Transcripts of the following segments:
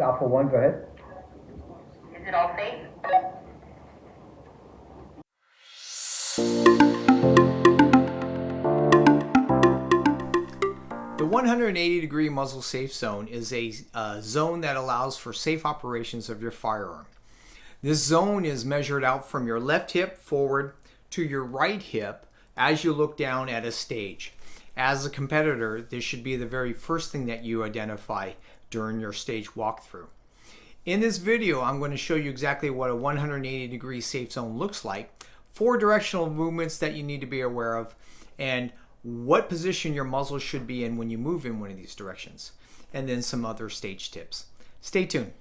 Alpha 1, go ahead. Is it all safe? The 180-degree muzzle safe zone is a zone that allows for safe operations of your firearm. This zone is measured out from your left hip forward to your right hip as you look down at a stage. As a competitor, this should be the very first thing that you identify during your stage walkthrough. In this video, I'm going to show you exactly what a 180-degree safe zone looks like, 4 directional movements that you need to be aware of, and what position your muzzle should be in when you move in one of these directions, and then some other stage tips. Stay tuned.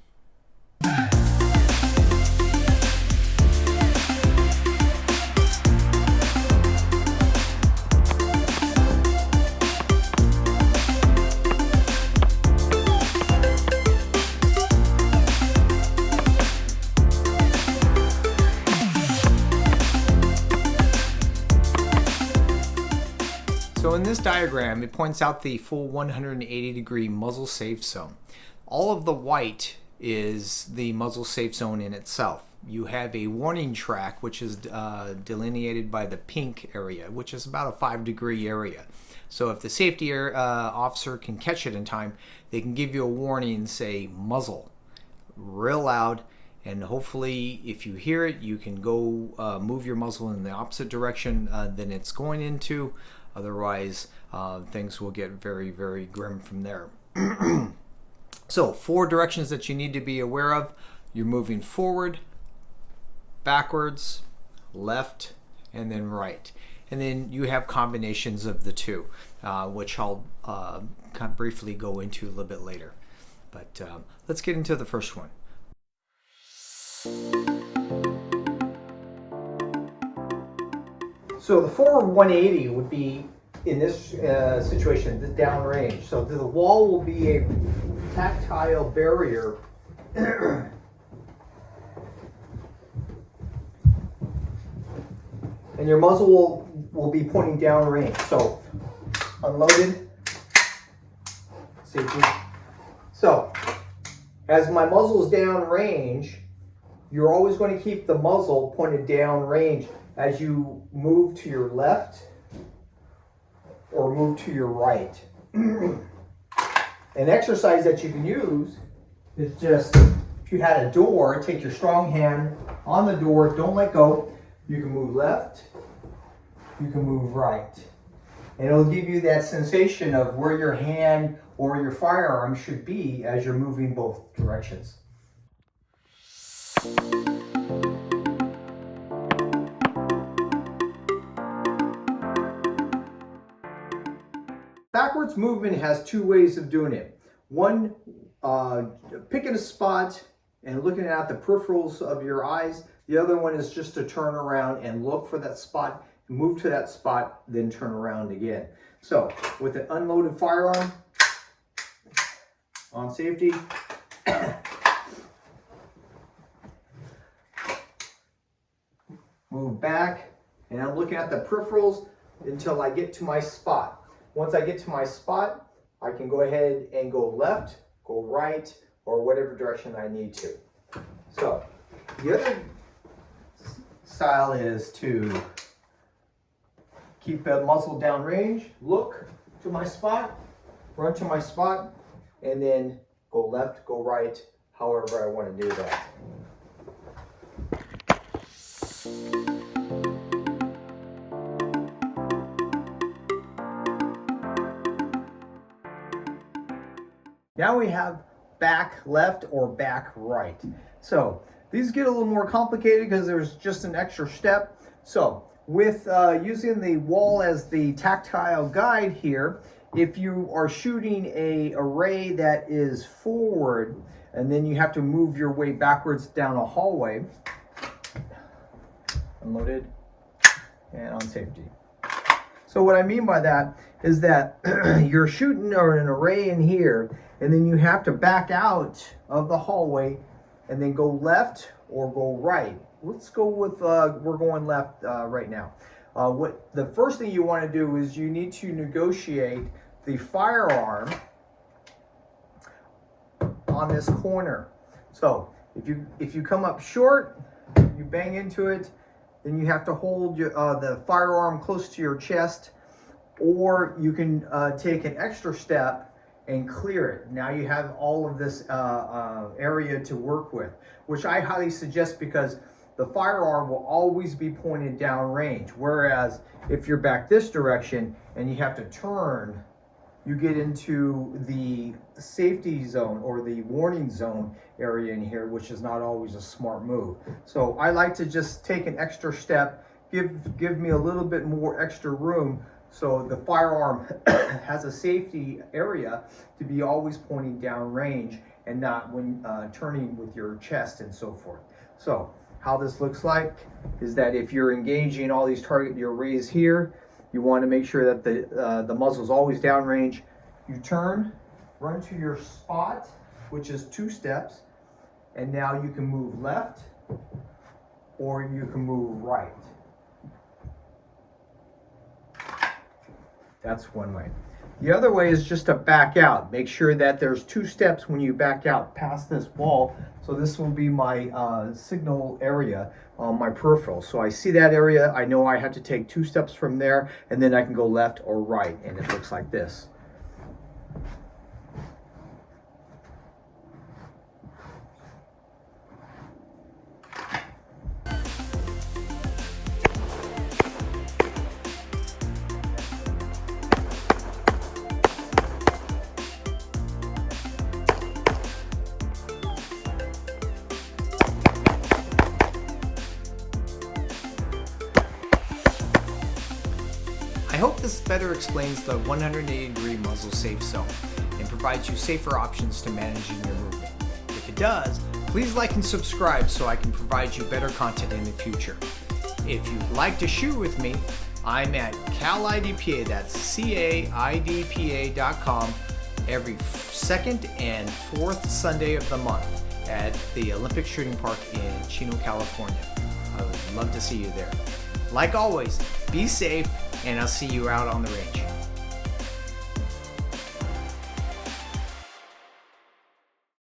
So in this diagram, it points out the full 180-degree muzzle safe zone. All of the white is the muzzle safe zone in itself. You have a warning track, which is delineated by the pink area, which is about a 5-degree area. So if the safety officer can catch it in time, they can give you a warning and say muzzle real loud, and hopefully if you hear it, you can go move your muzzle in the opposite direction than it's going into. Otherwise, things will get very, very grim from there. So 4 directions that you need to be aware of. You're moving forward, backwards, left, and then right. And then you have combinations of the two, which I'll kind of briefly go into a little bit later. But let's get into the first one. So the 4 180 would be, in this situation, the downrange. So the wall will be a tactile barrier and your muzzle will be pointing downrange. So unloaded, safety. So as my muzzle is downrange, you're always going to keep the muzzle pointed downrange as you move to your left or move to your right. An exercise that you can use is just, if you had a door, take your strong hand on the door, don't let go. You can move left, you can move right. And it'll give you that sensation of where your hand or your firearm should be as you're moving both directions. Backwards movement has 2 ways of doing it. One, picking a spot and looking at the peripherals of your eyes. The other one is just to turn around and look for that spot, move to that spot, then turn around again. So with an unloaded firearm, on safety, move back, and I'm looking at the peripherals until I get to my spot. Once I get to my spot, I can go ahead and go left, go right, or whatever direction I need to. So the other style is to keep the muzzle downrange, look to my spot, run to my spot, and then go left, go right, however I want to do that. Now we have back left or back right. So these get a little more complicated because there's just an extra step. So with using the wall as the tactile guide here, if you are shooting an array that is forward and then you have to move your way backwards down a hallway, unloaded and on safety. So what I mean by that is that you're shooting or an array in here, and then you have to back out of the hallway and then go left or go right. Let's go with, we're going left right now. What the first thing you want to do is you need to negotiate the firearm on this corner. So if you come up short, you bang into it, then you have to hold the firearm close to your chest, or you can take an extra step and clear it. Now you have all of this area to work with, which I highly suggest because the firearm will always be pointed downrange. Whereas if you're back this direction and you have to turn, you get into the safety zone or the warning zone area in here, which is not always a smart move. So I like to just take an extra step, give me a little bit more extra room, so the firearm has a safety area to be always pointing downrange and not when turning with your chest and so forth. So how this looks like is that if you're engaging all these target your rays here, you want to make sure that the muzzle is always downrange. You turn, run to your spot, which is 2 steps, and now you can move left or you can move right. That's one way. The other way is just to back out. Make sure that there's 2 steps when you back out past this wall. So this will be my signal area on my peripheral. So I see that area, I know I have to take 2 steps from there, and then I can go left or right, and it looks like this. I hope this better explains the 180-degree muzzle safe zone and provides you safer options to managing your movement. If it does, please like and subscribe so I can provide you better content in the future. If you'd like to shoot with me, I'm at Cal IDPA, that's CAIDPA.com, every second and fourth Sunday of the month at the Olympic Shooting Park in Chino, California. I would love to see you there. Like always, be safe, and I'll see you out on the range.